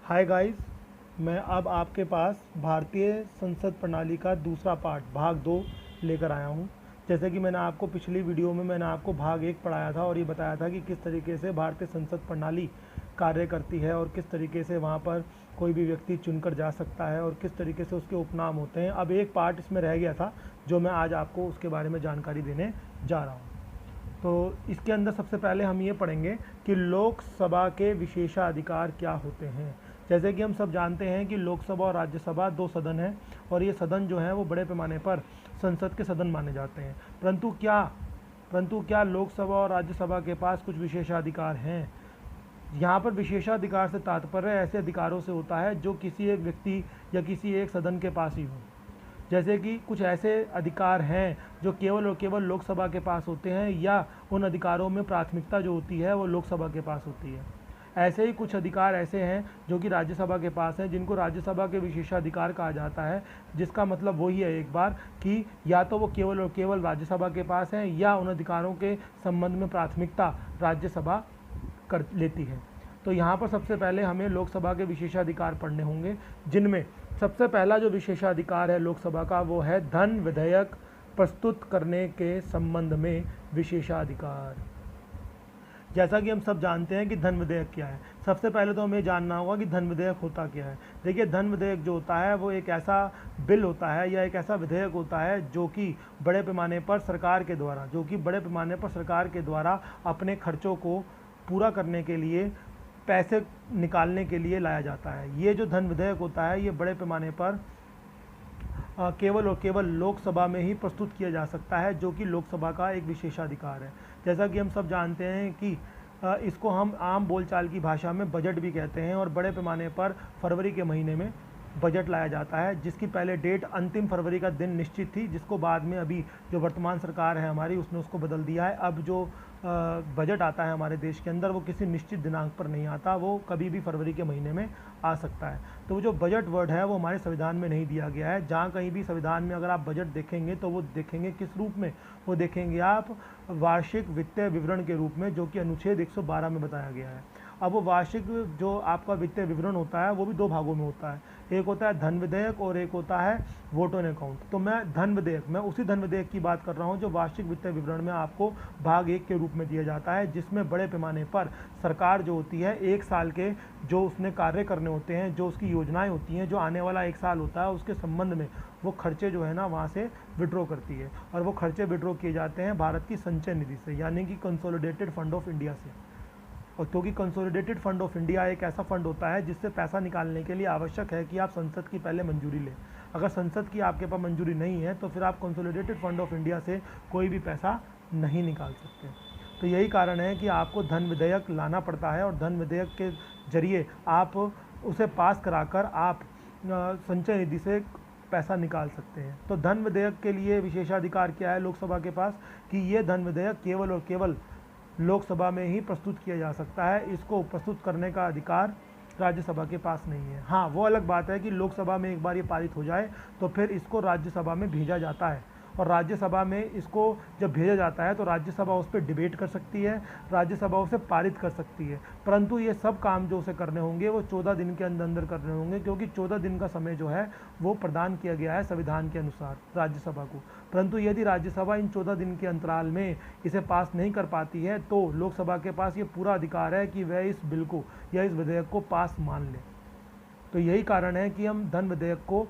Hi guys, मैं अब आपके पास भारतीय संसद प्रणाली का दूसरा पार्ट भाग 2 लेकर आया हूं। जैसे कि मैंने आपको पिछली वीडियो में आपको भाग 1 पढ़ाया था और ये बताया था कि किस तरीके से भारतीय संसद प्रणाली कार्य करती है और किस तरीके से वहां पर कोई भी व्यक्ति चुनकर जा सकता है और किस तरीके से उसके उपनाम होते हैं। अब एक पार्ट इसमें रह गया था जो मैं आज आपको उसके बारे में जानकारी देने जा रहा हूँ। तो इसके अंदर सबसे पहले हम ये पढ़ेंगे कि लोकसभा के विशेषाधिकार क्या होते हैं। जैसे कि हम सब जानते हैं कि लोकसभा और राज्यसभा दो सदन हैं और ये सदन जो है वो बड़े पैमाने पर संसद के सदन माने जाते हैं। परंतु क्या लोकसभा और राज्यसभा के पास कुछ विशेषाधिकार हैं? यहाँ पर विशेषाधिकार से तात्पर्य ऐसे अधिकारों से होता है जो किसी एक व्यक्ति या किसी एक सदन के पास ही हो। जैसे कि कुछ ऐसे अधिकार हैं जो केवल और केवल लोकसभा के पास होते हैं या उन अधिकारों में प्राथमिकता जो होती है वो लोकसभा के पास होती है। ऐसे ही कुछ अधिकार ऐसे हैं जो कि राज्यसभा के पास हैं, जिनको राज्यसभा के विशेषाधिकार कहा जाता है, जिसका मतलब वही है एक बार कि या तो वो केवल और केवल राज्यसभा के पास हैं या उन अधिकारों के संबंध में प्राथमिकता राज्यसभा कर लेती है। तो यहाँ पर सबसे पहले हमें लोकसभा के विशेषाधिकार पढ़ने होंगे, जिनमें सबसे पहला जो विशेषाधिकार है लोकसभा का वो है धन विधेयक प्रस्तुत करने के संबंध में विशेषाधिकार। जैसा कि हम सब जानते हैं कि धन विधेयक क्या है। सबसे पहले तो हमें जानना होगा कि धन विधेयक होता क्या है। देखिए, धन विधेयक जो होता है वो एक ऐसा बिल होता है या एक ऐसा विधेयक होता है जो कि बड़े पैमाने पर सरकार के द्वारा अपने खर्चों को पूरा करने के लिए पैसे निकालने के लिए लाया जाता है। ये जो धन विधेयक होता है ये बड़े पैमाने पर केवल और केवल लोकसभा में ही प्रस्तुत किया जा सकता है, जो कि लोकसभा का एक विशेषाधिकार है। जैसा कि हम सब जानते हैं कि इसको हम आम बोलचाल की भाषा में बजट भी कहते हैं और बड़े पैमाने पर फरवरी के महीने में बजट लाया जाता है, जिसकी पहले डेट अंतिम फरवरी का दिन निश्चित थी, जिसको बाद में अभी जो वर्तमान सरकार है हमारी उसने उसको बदल दिया है। अब जो बजट आता है हमारे देश के अंदर वो किसी निश्चित दिनांक पर नहीं आता, वो कभी भी फरवरी के महीने में आ सकता है। तो वो जो बजट वर्ड है वो हमारे संविधान में नहीं दिया गया है। जहाँ कहीं भी संविधान में अगर आप बजट देखेंगे तो वो देखेंगे किस रूप में, वो देखेंगे आप वार्षिक वित्तीय विवरण के रूप में, जो कि अनुच्छेद 112 में बताया गया है। अब वो वार्षिक जो आपका वित्तीय विवरण होता है वो भी दो भागों में होता है, एक होता है धन विधेयक और एक होता है वोट ऑन अकाउंट। तो मैं उसी धन विधेयक की बात कर रहा हूँ जो वार्षिक वित्तीय विवरण में आपको भाग 1 के रूप में दिया जाता है, जिसमें बड़े पैमाने पर सरकार जो होती है एक साल के जो उसने कार्य करने होते हैं, जो उसकी योजनाएं होती हैं, जो आने वाला एक साल होता है उसके संबंध में वो खर्चे जो है ना वहाँ से विड्रॉ करती है। और वो खर्चे विड्रॉ किए जाते हैं भारत की संचय निधि से, यानी कि कंसोलिडेटेड फंड ऑफ इंडिया से। और क्योंकि कंसोलिडेटेड फंड ऑफ इंडिया एक ऐसा फंड होता है जिससे पैसा निकालने के लिए आवश्यक है कि आप संसद की पहले मंजूरी लें। अगर संसद की आपके पास मंजूरी नहीं है तो फिर आप कंसोलिडेटेड फंड ऑफ इंडिया से कोई भी पैसा नहीं निकाल सकते। तो यही कारण है कि आपको धन विधेयक लाना पड़ता है और धन विधेयक के जरिए आप उसे पास कराकर आप संचय निधि से पैसा निकाल सकते हैं। तो धन विधेयक के लिए विशेषाधिकार क्या है लोकसभा के पास कि ये धन विधेयक केवल और केवल लोकसभा में ही प्रस्तुत किया जा सकता है। इसको प्रस्तुत करने का अधिकार राज्यसभा के पास नहीं है। हाँ, वो अलग बात है कि लोकसभा में एक बार ये पारित हो जाए तो फिर इसको राज्यसभा में भेजा जाता है और राज्यसभा में इसको जब भेजा जाता है तो राज्यसभा उस पर डिबेट कर सकती है, राज्यसभा उसे पारित कर सकती है। परंतु ये सब काम जो उसे करने होंगे वो 14 दिन के अंदर अंदर करने होंगे, क्योंकि 14 दिन का समय जो है वो प्रदान किया गया है संविधान के अनुसार राज्यसभा को। परंतु यदि राज्यसभा इन 14 दिन के अंतराल में इसे पास नहीं कर पाती है तो लोकसभा के पास ये पूरा अधिकार है कि वह इस बिल को या इस विधेयक को पास मान ले। तो यही कारण है कि हम धन विधेयक को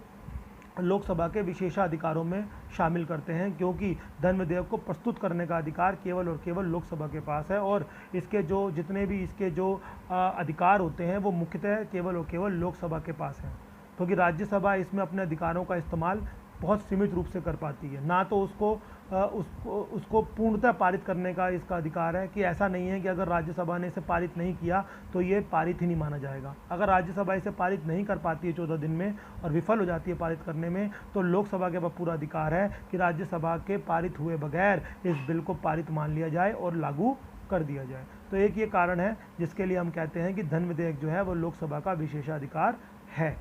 लोकसभा के विशेषाधिकारों में शामिल करते हैं, क्योंकि धन विधेयक को प्रस्तुत करने का अधिकार केवल और केवल लोकसभा के पास है और इसके जो जितने भी इसके जो अधिकार होते हैं वो मुख्यतः केवल और केवल लोकसभा के पास हैं, क्योंकि राज्यसभा इसमें अपने अधिकारों का इस्तेमाल बहुत सीमित रूप से कर पाती है। ना तो उसको पूर्णतः पारित करने का इसका अधिकार है कि ऐसा नहीं है कि अगर राज्यसभा ने इसे पारित नहीं किया तो ये पारित ही नहीं माना जाएगा। अगर राज्यसभा इसे पारित नहीं कर पाती है 14 दिन में और विफल हो जाती है पारित करने में, तो लोकसभा के पास पूरा अधिकार है कि राज्यसभा के पारित हुए बगैर इस बिल को पारित मान लिया जाए और लागू कर दिया जाए। तो एक ये कारण है जिसके लिए हम कहते हैं कि धन विधेयक जो है वो लोकसभा का विशेषाधिकार है।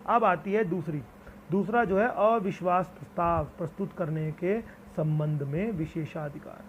अब आती है दूसरा जो है अविश्वास प्रस्ताव प्रस्तुत करने के संबंध में विशेषाधिकार।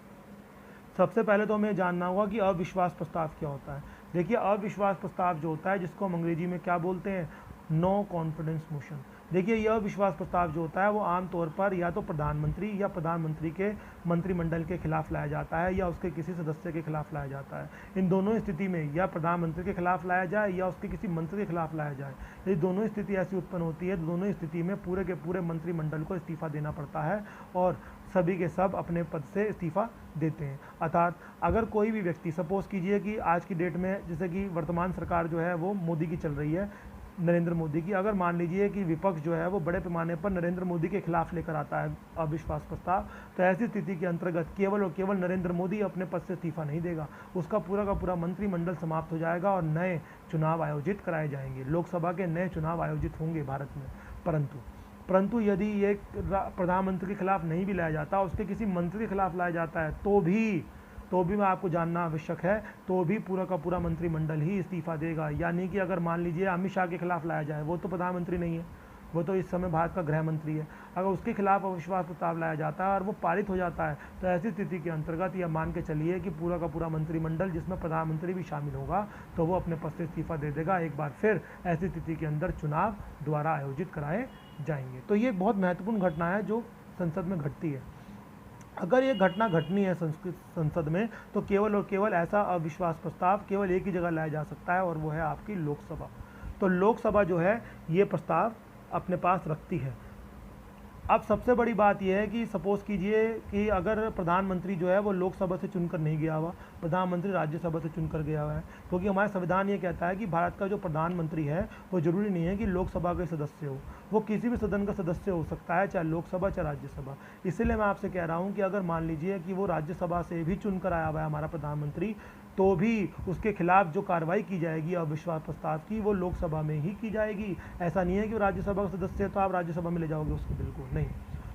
सबसे पहले तो हमें जानना होगा कि अविश्वास प्रस्ताव क्या होता है। देखिए अविश्वास प्रस्ताव जो होता है, जिसको हम अंग्रेजी में क्या बोलते हैं, नो कॉन्फिडेंस मोशन। देखिए यह अविश्वास प्रस्ताव जो होता है वो आमतौर पर या तो प्रधानमंत्री या प्रधानमंत्री के मंत्रिमंडल के खिलाफ लाया जाता है या उसके किसी सदस्य के खिलाफ लाया जाता है। इन दोनों स्थिति में या प्रधानमंत्री के खिलाफ लाया जाए या उसके किसी मंत्री के खिलाफ लाया जाए, ये दोनों स्थिति ऐसी उत्पन्न होती है, दोनों स्थिति में पूरे के पूरे मंत्रिमंडल को इस्तीफा देना पड़ता है और सभी के सब अपने पद से इस्तीफा देते हैं। अर्थात अगर कोई भी व्यक्ति, सपोज कीजिए कि आज की डेट में जैसे कि वर्तमान सरकार जो है वो मोदी की चल रही है, नरेंद्र मोदी की, अगर मान लीजिए कि विपक्ष जो है वो बड़े पैमाने पर नरेंद्र मोदी के खिलाफ लेकर आता है अविश्वास प्रस्ताव, तो ऐसी स्थिति के अंतर्गत केवल और केवल नरेंद्र मोदी अपने पद से इस्तीफा नहीं देगा, उसका पूरा का पूरा मंत्रिमंडल समाप्त हो जाएगा और नए चुनाव आयोजित कराए जाएंगे, लोकसभा के नए चुनाव आयोजित होंगे भारत में। परंतु यदि ये प्रधानमंत्री के खिलाफ नहीं भी लाया जाता, उसके किसी मंत्री के खिलाफ लाया जाता है तो भी मैं आपको जानना आवश्यक है, तो भी पूरा का पूरा मंत्रिमंडल ही इस्तीफा देगा। यानी कि अगर मान लीजिए अमित शाह के खिलाफ लाया जाए, वो तो प्रधानमंत्री नहीं है, वो तो इस समय भारत का गृह मंत्री है, अगर उसके खिलाफ अविश्वास प्रस्ताव लाया जाता है और वो पारित हो जाता है, तो ऐसी स्थिति के अंतर्गत यह मान के चलिए कि पूरा का पूरा मंत्रिमंडल, जिसमें प्रधानमंत्री भी शामिल होगा, तो वो अपने पद से इस्तीफा दे देगा। एक बार फिर ऐसी स्थिति के अंदर चुनाव दोबारा आयोजित कराए जाएंगे। तो ये बहुत महत्वपूर्ण घटना है जो संसद में घटती है। अगर ये घटना घटनी है संसद में, तो केवल और केवल ऐसा अविश्वास प्रस्ताव केवल एक ही जगह लाया जा सकता है और वो है आपकी लोकसभा। तो लोकसभा जो है ये प्रस्ताव अपने पास रखती है। अब सबसे बड़ी बात यह है कि सपोज़ कीजिए कि अगर प्रधानमंत्री जो है वो लोकसभा से चुनकर नहीं गया हुआ, प्रधानमंत्री राज्यसभा से चुनकर गया हुआ है, क्योंकि हमारा संविधान ये कहता है कि भारत का जो प्रधानमंत्री है वो ज़रूरी नहीं है कि लोकसभा के सदस्य हो, वो किसी भी सदन का सदस्य हो सकता है, चाहे लोकसभा चाहे राज्यसभा। इसलिए मैं आपसे कह रहा हूँ कि अगर मान लीजिए कि वो राज्यसभा से भी चुनकर आया हुआ है हमारा प्रधानमंत्री, तो भी उसके खिलाफ जो कार्रवाई की जाएगी अविश्वास प्रस्ताव की, वो लोकसभा में ही की जाएगी। ऐसा नहीं है कि वो राज्यसभा का सदस्य है तो आप राज्यसभा में ले जाओगे उसको, बिल्कुल नहीं,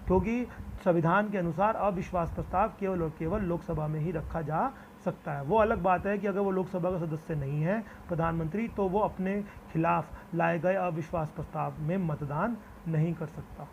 क्योंकि संविधान के अनुसार अविश्वास प्रस्ताव केवल और केवल लोकसभा में ही रखा जा सकता है। वो अलग बात है कि अगर वो लोकसभा का सदस्य नहीं है प्रधानमंत्री, तो वो अपने खिलाफ लाए गए अविश्वास प्रस्ताव में मतदान नहीं कर सकता।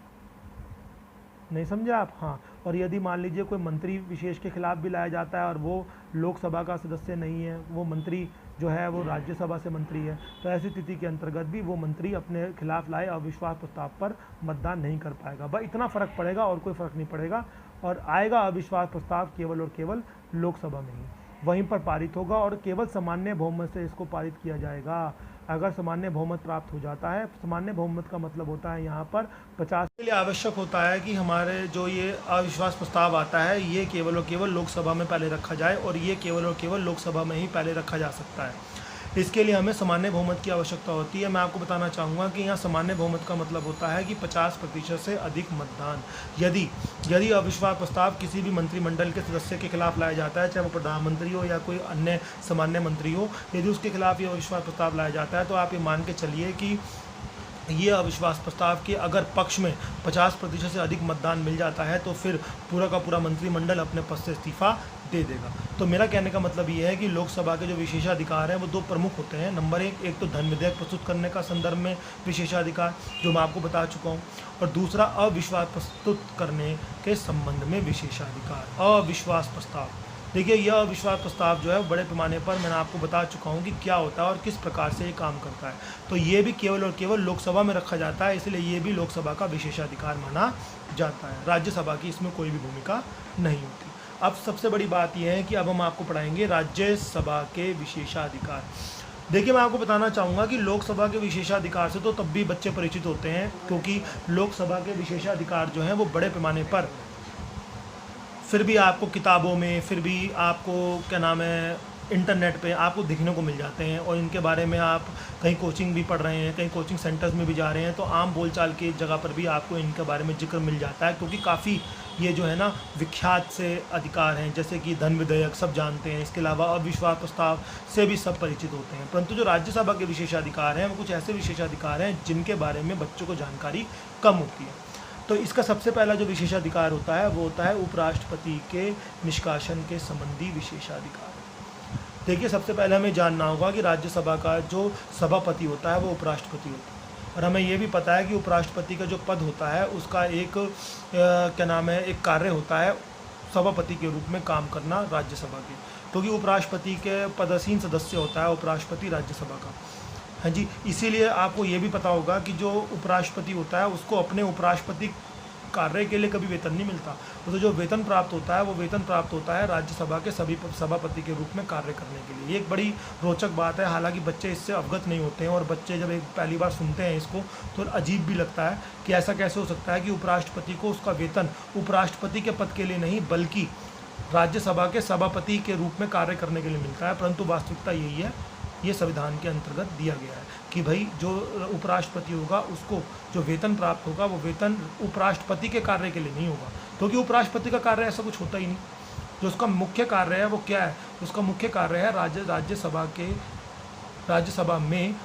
नहीं समझे आप? हाँ, और यदि मान लीजिए कोई मंत्री विशेष के खिलाफ भी लाया जाता है और वो लोकसभा का सदस्य नहीं है, वो मंत्री जो है वो राज्यसभा से मंत्री है, तो ऐसी स्थिति के अंतर्गत भी वो मंत्री अपने खिलाफ लाए अविश्वास प्रस्ताव पर मतदान नहीं कर पाएगा। बस इतना फ़र्क पड़ेगा और कोई फ़र्क नहीं पड़ेगा, और आएगा अविश्वास प्रस्ताव केवल और केवल लोकसभा में ही, वहीं पर पारित होगा और केवल सामान्य बहुमत से इसको पारित किया जाएगा। अगर सामान्य बहुमत प्राप्त हो जाता है, सामान्य बहुमत का मतलब होता है यहाँ पर 50 के लिए आवश्यक होता है कि हमारे जो ये अविश्वास प्रस्ताव आता है ये केवल और केवल लोकसभा में पहले रखा जाए, और ये केवल और केवल लोकसभा में ही पहले रखा जा सकता है। इसके लिए हमें सामान्य बहुमत की आवश्यकता होती है। मैं आपको बताना चाहूँगा कि यहाँ सामान्य बहुमत का मतलब होता है कि 50% से अधिक मतदान। यदि अविश्वास प्रस्ताव किसी भी मंत्रिमंडल के सदस्य के खिलाफ लाया जाता है, चाहे वो प्रधानमंत्री हो या कोई अन्य सामान्य मंत्री हो, यदि उसके खिलाफ ये अविश्वास प्रस्ताव लाया जाता है, तो आप ये मान के चलिए कि ये अविश्वास प्रस्ताव के अगर पक्ष में 50% से अधिक मतदान मिल जाता है, तो फिर पूरा का पूरा मंत्रिमंडल अपने पद से इस्तीफा दे देगा। तो मेरा कहने का मतलब ये है कि लोकसभा के जो विशेषाधिकार हैं वो दो प्रमुख होते हैं। नंबर एक तो धन विधेयक प्रस्तुत करने का संदर्भ में विशेषाधिकार, जो मैं आपको बता चुका हूँ, और दूसरा अविश्वास प्रस्तुत करने के संबंध में विशेषाधिकार। अविश्वास प्रस्ताव, देखिए यह अविश्वास प्रस्ताव जो है बड़े पैमाने पर मैंने आपको बता चुका हूँ कि क्या होता है और किस प्रकार से ये काम करता है। तो ये भी केवल और केवल लोकसभा में रखा जाता है, इसलिए ये भी लोकसभा का विशेषाधिकार माना जाता है। राज्यसभा की इसमें कोई भी भूमिका नहीं होती। अब सबसे बड़ी बात यह है कि अब हम आपको पढ़ाएंगे राज्यसभा के विशेषाधिकार। देखिए मैं आपको बताना चाहूँगा कि लोकसभा के विशेषाधिकार से तो तब भी बच्चे परिचित होते हैं, क्योंकि लोकसभा के विशेषाधिकार जो हैं वो बड़े पैमाने पर फिर भी आपको किताबों में, फिर भी आपको क्या नाम है, इंटरनेट पे आपको दिखने को मिल जाते हैं, और इनके बारे में आप कहीं कोचिंग भी पढ़ रहे हैं, कहीं कोचिंग सेंटर्स में भी जा रहे हैं, तो आम बोलचाल की जगह पर भी आपको इनके बारे में जिक्र मिल जाता है, क्योंकि काफ़ी ये जो है ना विख्यात से अधिकार हैं, जैसे कि धन विधेयक सब जानते हैं। इसके अलावा अविश्वास प्रस्ताव से भी सब परिचित होते हैं। परंतु जो राज्यसभा के विशेषाधिकार हैं वो कुछ ऐसे विशेषाधिकार हैं जिनके बारे में बच्चों को जानकारी कम होती है। तो इसका सबसे पहला जो विशेषाधिकार होता है वो होता है उपराष्ट्रपति के निष्कासन के संबंधी विशेषाधिकार। देखिए सबसे पहले हमें जानना होगा कि राज्यसभा का जो सभापति होता है वो उपराष्ट्रपति होता है, और हमें ये भी पता है कि उपराष्ट्रपति का जो पद होता है उसका एक क्या नाम है, एक कार्य होता है सभापति के रूप में काम करना राज्यसभा के। क्योंकि उपराष्ट्रपति के पदासीन सदस्य होता है उपराष्ट्रपति राज्यसभा का। हाँ जी, इसीलिए आपको ये भी पता होगा कि जो उपराष्ट्रपति होता है उसको अपने उपराष्ट्रपति कार्य के लिए कभी वेतन नहीं मिलता। उसे जो वेतन प्राप्त होता है वो वेतन प्राप्त होता है राज्यसभा के सभी सभापति के रूप में कार्य करने के लिए। ये एक बड़ी रोचक बात है, हालांकि बच्चे इससे अवगत नहीं होते हैं और बच्चे जब एक पहली बार सुनते हैं इसको तो अजीब भी लगता है कि ऐसा कैसे हो सकता है कि उपराष्ट्रपति को उसका वेतन उपराष्ट्रपति के पद के लिए नहीं बल्कि राज्यसभा के सभापति के रूप में कार्य करने के लिए मिलता है। परंतु वास्तविकता यही है, ये संविधान के अंतर्गत दिया गया है कि भाई जो उपराष्ट्रपति होगा उसको जो वेतन प्राप्त होगा वो वेतन उपराष्ट्रपति के कार्य के लिए नहीं होगा, क्योंकि उपराष्ट्रपति का कार्य ऐसा कुछ होता ही नहीं। जो उसका मुख्य कार्य है वो क्या है? उसका मुख्य कार्य है राज्यसभा में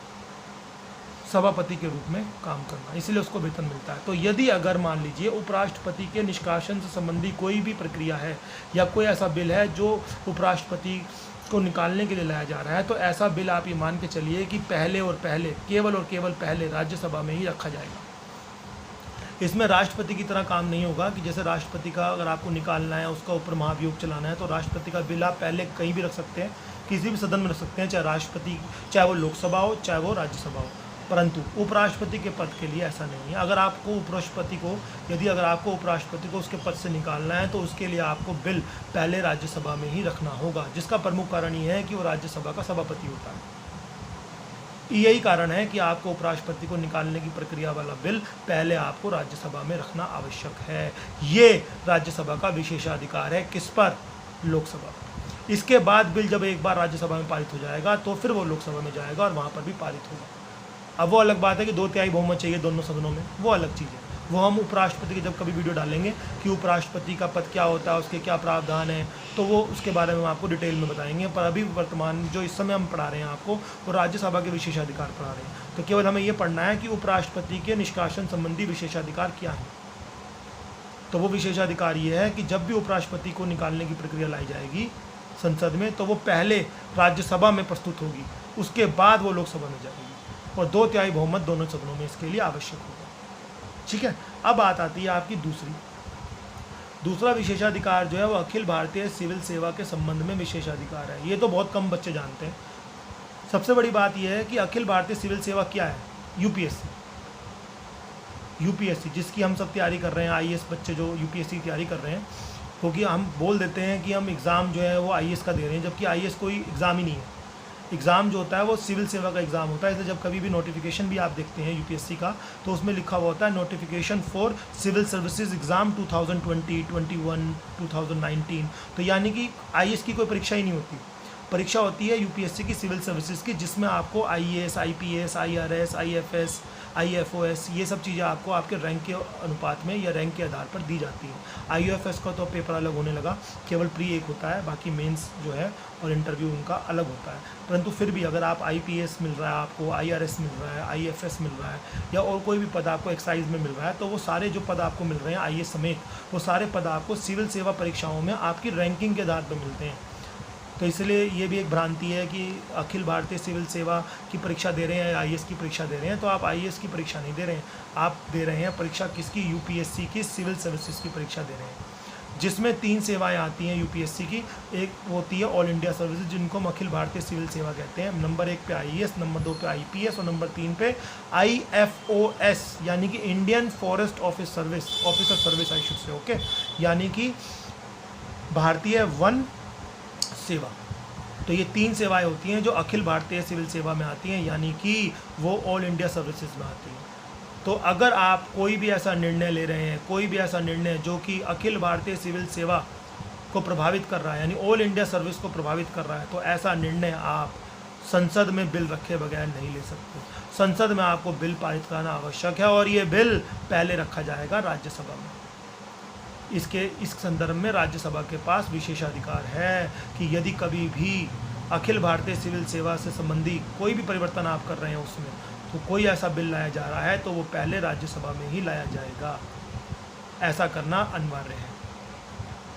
सभापति के रूप में काम करना, इसलिए उसको वेतन मिलता है। तो यदि अगर मान लीजिए उपराष्ट्रपति के निष्कासन से संबंधी कोई भी प्रक्रिया है या कोई ऐसा बिल है जो उपराष्ट्रपति को निकालने के लिए लाया जा रहा है, तो ऐसा बिल आप ये मान के चलिए कि केवल और केवल पहले राज्यसभा में ही रखा जाएगा। इसमें राष्ट्रपति की तरह काम नहीं होगा कि जैसे राष्ट्रपति का अगर आपको निकालना है, उसका ऊपर महाभियोग चलाना है, तो राष्ट्रपति का बिल आप पहले कहीं भी रख सकते हैं, किसी भी सदन में रख सकते हैं, चाहे वो लोकसभा हो चाहे वो राज्यसभा हो। परंतु उपराष्ट्रपति के पद के लिए ऐसा नहीं है। अगर आपको उपराष्ट्रपति को उसके पद से निकालना है तो उसके लिए आपको बिल पहले राज्यसभा में ही रखना होगा, जिसका प्रमुख कारण ये है कि वो राज्यसभा का सभापति होता है। यही कारण है कि आपको उपराष्ट्रपति को निकालने की प्रक्रिया वाला बिल पहले आपको राज्यसभा में रखना आवश्यक है। ये राज्यसभा का विशेषाधिकार है। किस पर? लोकसभा। इसके बाद बिल जब एक बार राज्यसभा में पारित हो जाएगा तो फिर वो लोकसभा में जाएगा और वहाँ पर भी पारित होगा। अब वो अलग बात है कि 2/3 बहुमत चाहिए दोनों सदनों में, वो अलग चीज़ है। वो हम उपराष्ट्रपति की जब कभी वीडियो डालेंगे कि उपराष्ट्रपति का पद क्या होता है, उसके क्या प्रावधान है, तो वो उसके बारे में हम आपको डिटेल में बताएंगे। पर अभी वर्तमान जो इस समय हम पढ़ा रहे हैं आपको, वो राज्यसभा के विशेषाधिकार पढ़ा रहे हैं। तो केवल हमें ये पढ़ना है कि उपराष्ट्रपति के निष्कासन संबंधी विशेषाधिकार क्या है। तो वो विशेषाधिकार ये है कि जब भी उपराष्ट्रपति को निकालने की प्रक्रिया लाई जाएगी संसद में, तो वो पहले राज्यसभा में प्रस्तुत होगी, उसके बाद वो लोकसभा में जाएगी और 2/3 बहुमत दोनों सदनों में इसके लिए आवश्यक होगा। ठीक है, अब बात आती है आपकी दूसरा विशेषाधिकार जो है वो अखिल भारतीय सिविल सेवा के संबंध में विशेषाधिकार है। ये तो बहुत कम बच्चे जानते हैं। सबसे बड़ी बात यह है कि अखिल भारतीय सिविल सेवा क्या है? यूपीएससी जिसकी हम सब तैयारी कर रहे हैं, आईएएस बच्चे जो यूपीएससी की तैयारी कर रहे हैं, क्योंकि हम बोल देते हैं कि हम एग्ज़ाम जो है वो आईएएस का दे रहे हैं, जबकि आईएएस कोई एग्ज़ाम ही नहीं है। एग्ज़ाम जो होता है वो सिविल सेवा का एग्ज़ाम होता है। इसलिए जब कभी भी नोटिफिकेशन भी आप देखते हैं यूपीएससी का, तो उसमें लिखा हुआ होता है notification for civil services exam 2020, 21, 2019। तो यानी कि आईएएस की कोई परीक्षा ही नहीं होती। परीक्षा होती है यूपीएससी की सिविल सर्विसेज की, जिसमें आपको IAS, IPS, IRS, IFS, IFOS ये सब चीज़ें आपको आपके रैंक के अनुपात में या रैंक के आधार पर दी जाती हैं। आईएफएस का तो पेपर अलग होने लगा, केवल प्री एक होता है, बाकी मेंस जो है और इंटरव्यू उनका अलग होता है। परंतु फिर भी अगर आप आईपीएस मिल रहा है, आपको आईआरएस मिल रहा है, आईएफएस मिल रहा है या और कोई भी पद आपको एक्साइज में मिल रहा है, तो वो सारे जो पद आपको मिल रहे हैं आईएएस समेत, वो सारे पद आपको सिविल सेवा परीक्षाओं में आपकी रैंकिंग के आधार पर मिलते हैं। तो इसलिए ये भी एक भ्रांति है कि अखिल भारतीय सिविल सेवा की परीक्षा दे रहे हैं, आईएएस की परीक्षा दे रहे हैं, तो आप आईएएस की परीक्षा नहीं दे रहे हैं, आप दे रहे हैं परीक्षा किसकी? यूपीएससी की सिविल सर्विसेज की परीक्षा दे रहे हैं, जिसमें 3 सेवाएं आती हैं यूपीएससी की। एक होती है ऑल इंडिया सर्विसेज, जिनको हम अखिल भारतीय सिविल सेवा कहते हैं। नंबर 1 पे आईएएस, नंबर 2 पे आईपीएस और नंबर 3 पे आईएफओएस, यानी कि Indian forest officer service I should say, okay, यानी कि भारतीय वन सेवा। तो ये 3 सेवाएं होती हैं जो अखिल भारतीय सिविल सेवा में आती हैं, यानी कि वो ऑल इंडिया सर्विसेज में आती हैं। तो अगर आप कोई भी ऐसा निर्णय ले रहे हैं, कोई भी ऐसा निर्णय जो कि अखिल भारतीय सिविल सेवा को प्रभावित कर रहा है, यानी ऑल इंडिया सर्विस को प्रभावित कर रहा है, तो ऐसा निर्णय आप संसद में बिल रखे बगैर नहीं ले सकते। संसद में आपको बिल पारित कराना आवश्यक है और ये बिल पहले रखा जाएगा राज्यसभा में। इस संदर्भ में राज्यसभा के पास विशेषाधिकार है कि यदि कभी भी अखिल भारतीय सिविल सेवा से संबंधी कोई भी परिवर्तन आप कर रहे हैं उसमें, तो कोई ऐसा बिल लाया जा रहा है तो वो पहले राज्यसभा में ही लाया जाएगा। ऐसा करना अनिवार्य है,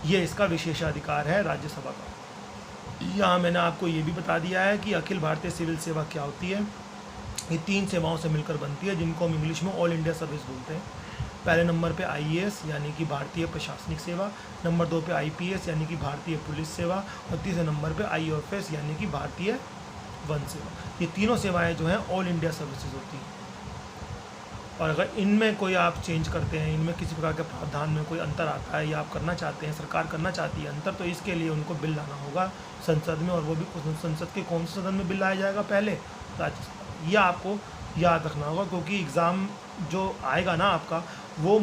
ये इसका विशेषाधिकार है राज्यसभा का। यहाँ मैंने आपको ये भी बता दिया है कि अखिल भारतीय सिविल सेवा क्या होती है। ये 3 सेवाओं से मिलकर बनती है, जिनको हम इंग्लिश में ऑल इंडिया सर्विस बोलते हैं। पहले नंबर पे आईएएस यानी कि भारतीय प्रशासनिक सेवा, नंबर 2 पे आईपीएस यानी कि भारतीय पुलिस सेवा, और तीसरे नंबर पे आईओएफएस यानी कि भारतीय वन सेवा। ये तीनों सेवाएं जो हैं ऑल इंडिया सर्विसेज होती हैं। और अगर इनमें कोई आप चेंज करते हैं, इनमें किसी प्रकार के प्रावधान में कोई अंतर आता है या आप करना चाहते हैं, सरकार करना चाहती है अंतर, तो इसके लिए उनको बिल लाना होगा संसद में, और वो भी संसद के कौन से सदन में बिल लाया जाएगा, पहले राज्यसभा। यह आपको याद रखना होगा, क्योंकि एग्ज़ाम जो आएगा ना आपका, वो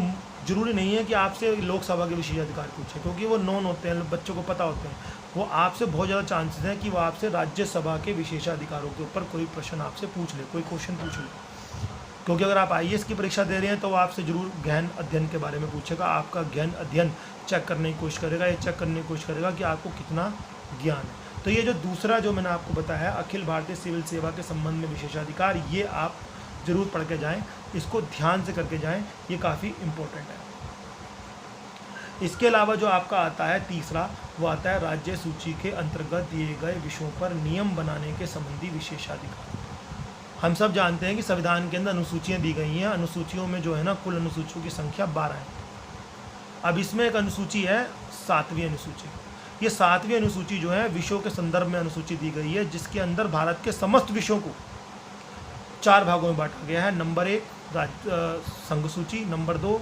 ज़रूरी नहीं है कि आपसे लोकसभा के विशेषाधिकार पूछे, क्योंकि वो नॉन होते हैं, बच्चों को पता होते हैं। वो आपसे बहुत ज़्यादा चांसेस हैं कि वो आपसे राज्यसभा के विशेषाधिकारों के ऊपर कोई प्रश्न आपसे पूछ ले, कोई क्वेश्चन पूछ ले। क्योंकि अगर आप आईएएस की परीक्षा दे रहे हैं तो वो आपसे ज़रूर गहन अध्ययन के बारे में पूछेगा, आपका गहन अध्ययन चेक करने की कोशिश करेगा, ये चेक करने की कोशिश करेगा कि आपको कितना ज्ञान है। तो ये जो दूसरा जो मैंने आपको बताया, अखिल भारतीय सिविल सेवा के संबंध में विशेषाधिकार, ये आप ज़रूर पढ़ के जाएँ, इसको ध्यान से करके जाएँ, ये काफ़ी इम्पोर्टेंट है। इसके अलावा जो आपका आता है तीसरा, वो आता है राज्य सूची के अंतर्गत दिए गए विषयों पर नियम बनाने के संबंधी विशेषाधिकार। हम सब जानते हैं कि संविधान के अंदर अनुसूचियाँ दी गई हैं, अनुसूचियों में जो है ना कुल अनुसूचियों की संख्या 12 है। अब इसमें एक अनुसूची है 7वीं अनुसूची। ये 7वीं अनुसूची जो है विषयों के संदर्भ में अनुसूची दी गई है, जिसके अंदर भारत के समस्त विषयों को 4 भागों में बांटा गया है। नंबर 1 संघ सूची, नंबर 2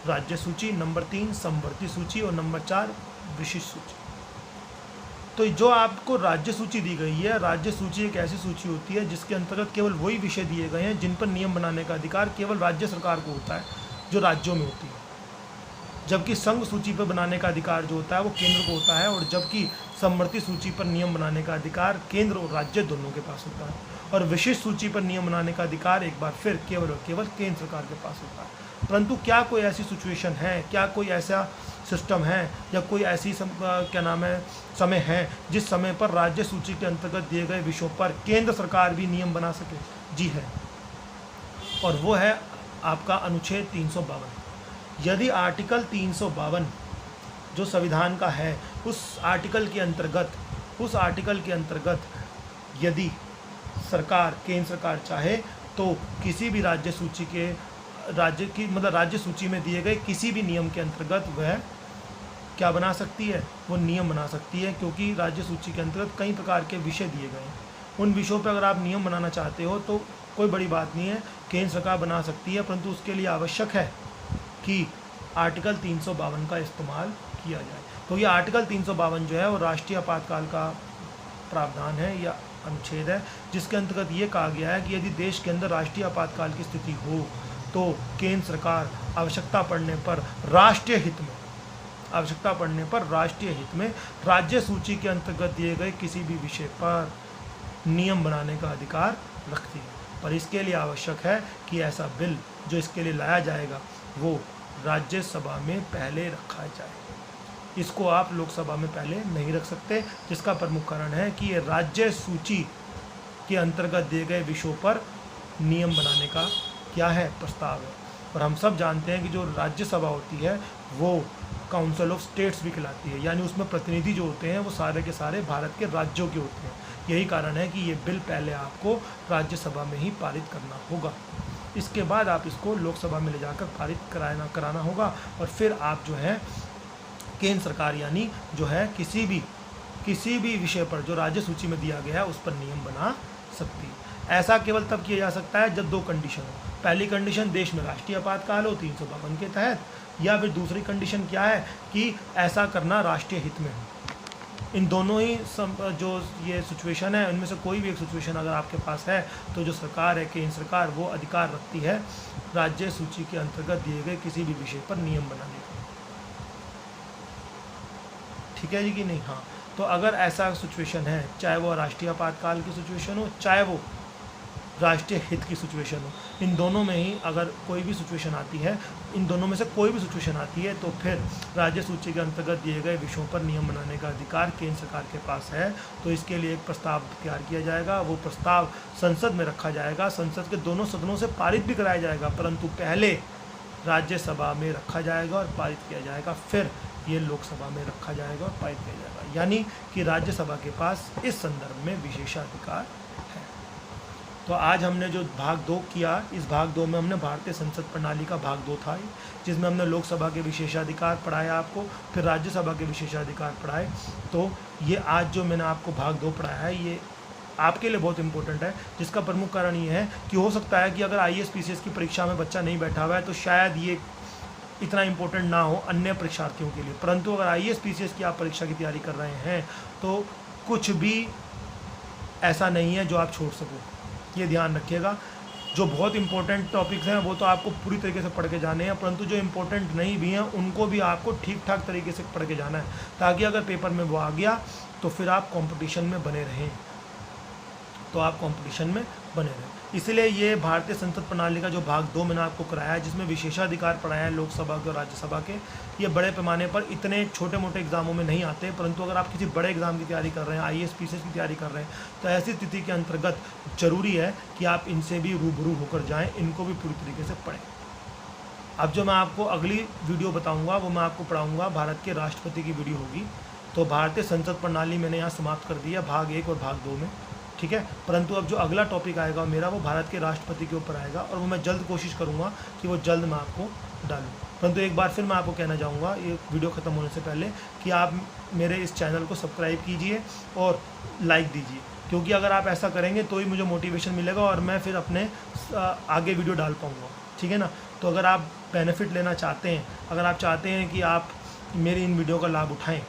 राज्य सूची, नंबर 3 समवर्ती सूची, और नंबर 4 विशिष्ट सूची। तो जो आपको राज्य सूची दी गई है, राज्य सूची एक ऐसी सूची होती है जिसके अंतर्गत केवल वही विषय दिए गए हैं जिन पर नियम बनाने का अधिकार केवल राज्य सरकार को होता है, जो राज्यों में होती है। जबकि संघ सूची पर बनाने का अधिकार जो होता है वो केंद्र को होता है, और जबकि समवर्ती सूची पर नियम बनाने का अधिकार केंद्र और राज्य दोनों के पास होता है, और विशिष्ट सूची पर नियम बनाने का अधिकार एक बार फिर केवल और केवल केंद्र सरकार के पास होता है। परंतु क्या कोई ऐसी सिचुएशन है, क्या कोई ऐसा सिस्टम है, या कोई ऐसी समय है जिस समय पर राज्य सूची के अंतर्गत दिए गए विषयों पर केंद्र सरकार भी नियम बना सके? जी है, और वो है आपका अनुच्छेद 352। यदि आर्टिकल 352 जो संविधान का है, उस आर्टिकल के अंतर्गत यदि सरकार, केंद्र सरकार चाहे तो किसी भी राज्य सूची में दिए गए किसी भी नियम के अंतर्गत वह क्या बना सकती है, वो नियम बना सकती है। क्योंकि राज्य सूची के अंतर्गत कई प्रकार के विषय दिए गए हैं, उन विषयों पर अगर आप नियम बनाना चाहते हो तो कोई बड़ी बात नहीं है, केंद्र सरकार बना सकती है, परंतु उसके लिए आवश्यक है कि आर्टिकल 352 का इस्तेमाल किया जाए। क्योंकि आर्टिकल 352 जो है वो राष्ट्रीय आपातकाल का प्रावधान है या अनुच्छेद है, जिसके अंतर्गत ये कहा गया है कि यदि देश के अंदर राष्ट्रीय आपातकाल की स्थिति हो तो केंद्र सरकार आवश्यकता पड़ने पर राष्ट्रीय हित में राज्य सूची के अंतर्गत दिए गए किसी भी विषय पर नियम बनाने का अधिकार रखती है। पर इसके लिए आवश्यक है कि ऐसा बिल जो इसके लिए लाया जाएगा वो राज्यसभा में पहले रखा जाए। इसको आप लोकसभा में पहले नहीं रख सकते, जिसका प्रमुख कारण है कि ये राज्य सूची के अंतर्गत दिए गए विषयों पर नियम बनाने का क्या है, प्रस्ताव है। और हम सब जानते हैं कि जो राज्यसभा होती है वो काउंसिल ऑफ स्टेट्स भी कहलाती है, यानी उसमें प्रतिनिधि जो होते हैं वो सारे के सारे भारत के राज्यों के होते हैं। यही कारण है कि ये बिल पहले आपको राज्यसभा में ही पारित करना होगा, इसके बाद आप इसको लोकसभा में ले जाकर पारित कराना होगा, और फिर आप जो है केंद्र सरकार यानी जो है किसी भी विषय पर जो राज्य सूची में दिया गया है उस पर नियम बना सकती है। ऐसा केवल तब किया जा सकता है जब 2 कंडीशन हो। पहली कंडीशन देश में राष्ट्रीय आपातकाल हो 352 के तहत, या फिर दूसरी कंडीशन क्या है कि ऐसा करना राष्ट्रीय हित में हो। इन दोनों ही जो ये सिचुएशन है, इनमें से कोई भी एक सिचुएशन अगर आपके पास है तो जो सरकार है, केंद्र सरकार, वो अधिकार रखती है राज्य सूची के अंतर्गत दिए गए किसी भी विषय पर नियम बनाने का। ठीक है जी कि नहीं? हाँ, तो अगर ऐसा सिचुएशन है, चाहे वो राष्ट्रीय आपातकाल की सिचुएशन हो, चाहे वो राष्ट्रीय हित की सिचुएशन हो, इन दोनों में ही अगर कोई भी सिचुएशन आती है, इन दोनों में से कोई भी सिचुएशन आती है, तो फिर राज्य सूची के अंतर्गत दिए गए विषयों पर नियम बनाने का अधिकार केंद्र सरकार के पास है। तो इसके लिए एक प्रस्ताव तैयार किया जाएगा, वो प्रस्ताव संसद में रखा जाएगा, संसद के दोनों सदनों से पारित भी कराया जाएगा, परंतु पहले राज्यसभा में रखा जाएगा और पारित किया जाएगा, फिर ये लोकसभा में रखा जाएगा और पारित किया जाएगा। यानी कि राज्यसभा के पास इस संदर्भ में विशेषाधिकार है। तो आज हमने जो भाग 2 किया, इस भाग 2 में हमने भारतीय संसद प्रणाली का भाग 2 था, जिसमें हमने लोकसभा के विशेषाधिकार पढ़ाए आपको, फिर राज्यसभा के विशेषाधिकार पढ़ाए। तो ये आज जो मैंने आपको भाग 2 पढ़ाया है, ये आपके लिए बहुत इंपॉर्टेंट है, जिसका प्रमुख कारण ये है कि हो सकता है कि अगर IAS PCS की परीक्षा में बच्चा नहीं बैठा हुआ है तो शायद ये इतना इम्पोर्टेंट ना हो अन्य परीक्षार्थियों के लिए, परंतु अगर IAS PCS की आप परीक्षा की तैयारी कर रहे हैं तो कुछ भी ऐसा नहीं है जो आप छोड़ सको, ये ध्यान रखिएगा। जो बहुत इंपॉर्टेंट टॉपिक्स हैं वो तो आपको पूरी तरीके से पढ़ के जाने हैं, परंतु जो इंपॉर्टेंट नहीं भी हैं उनको भी आपको ठीक ठाक तरीके से पढ़ के जाना है, ताकि अगर पेपर में वो आ गया तो फिर आप कंपटीशन में बने रहें, इसलिए ये भारतीय संसद प्रणाली का जो भाग 2 मैंने आपको कराया है, जिसमें विशेषाधिकार पढ़ाया है लोकसभा के और राज्यसभा के, ये बड़े पैमाने पर इतने छोटे मोटे एग्जामों में नहीं आते, परंतु अगर आप किसी बड़े एग्जाम की तैयारी कर रहे हैं, IAS PCS की तैयारी कर रहे हैं, तो ऐसी स्थिति के अंतर्गत जरूरी है कि आप इनसे भी रूबरू होकर जाएँ, इनको भी पूरी तरीके से पढ़ें। अब जो मैं आपको अगली वीडियो बताऊँगा वो मैं आपको पढ़ाऊँगा भारत के राष्ट्रपति की वीडियो होगी। तो भारतीय संसद प्रणाली मैंने यहाँ समाप्त कर दिया भाग 1 और भाग 2 में, ठीक है। परंतु अब जो अगला टॉपिक आएगा मेरा वो भारत के राष्ट्रपति के ऊपर आएगा, और वो मैं जल्द कोशिश करूँगा कि वो जल्द मैं आपको डालूँ। परंतु एक बार फिर मैं आपको कहना चाहूँगा ये वीडियो ख़त्म होने से पहले कि आप मेरे इस चैनल को सब्सक्राइब कीजिए और लाइक दीजिए, क्योंकि अगर आप ऐसा करेंगे तो ही मुझे मोटिवेशन मिलेगा और मैं फिर अपने आगे वीडियो डाल पाऊँगा, ठीक है ना। तो अगर आप बेनिफिट लेना चाहते हैं, अगर आप चाहते हैं कि आप मेरी इन वीडियो का लाभ उठाएँ,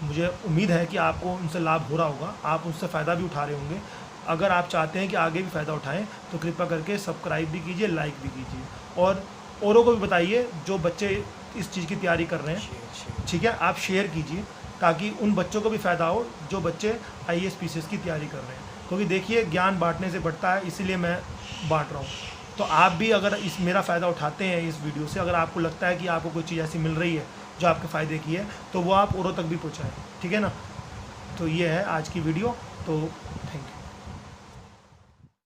मुझे उम्मीद है कि आपको उनसे लाभ हो रहा होगा, आप उससे फ़ायदा भी उठा रहे होंगे। अगर आप चाहते हैं कि आगे भी फ़ायदा उठाएं तो कृपया करके सब्सक्राइब भी कीजिए, लाइक भी कीजिए, और औरों को भी बताइए जो बच्चे इस चीज़ की तैयारी कर रहे हैं, ठीक है। आप शेयर कीजिए ताकि उन बच्चों को भी फ़ायदा हो जो बच्चे IAS PCS की तैयारी कर रहे हैं, क्योंकि देखिए ज्ञान बांटने से बढ़ता है, इसीलिए मैं बांट रहा हूँ। तो आप भी अगर इस मेरा फ़ायदा उठाते हैं इस वीडियो से, अगर आपको लगता है कि आपको कोई चीज़ ऐसी मिल रही है जो आपके फ़ायदे की है, तो वो आप औरों तक भी पहुँचाएँ, ठीक है ना। तो ये है आज की वीडियो। तो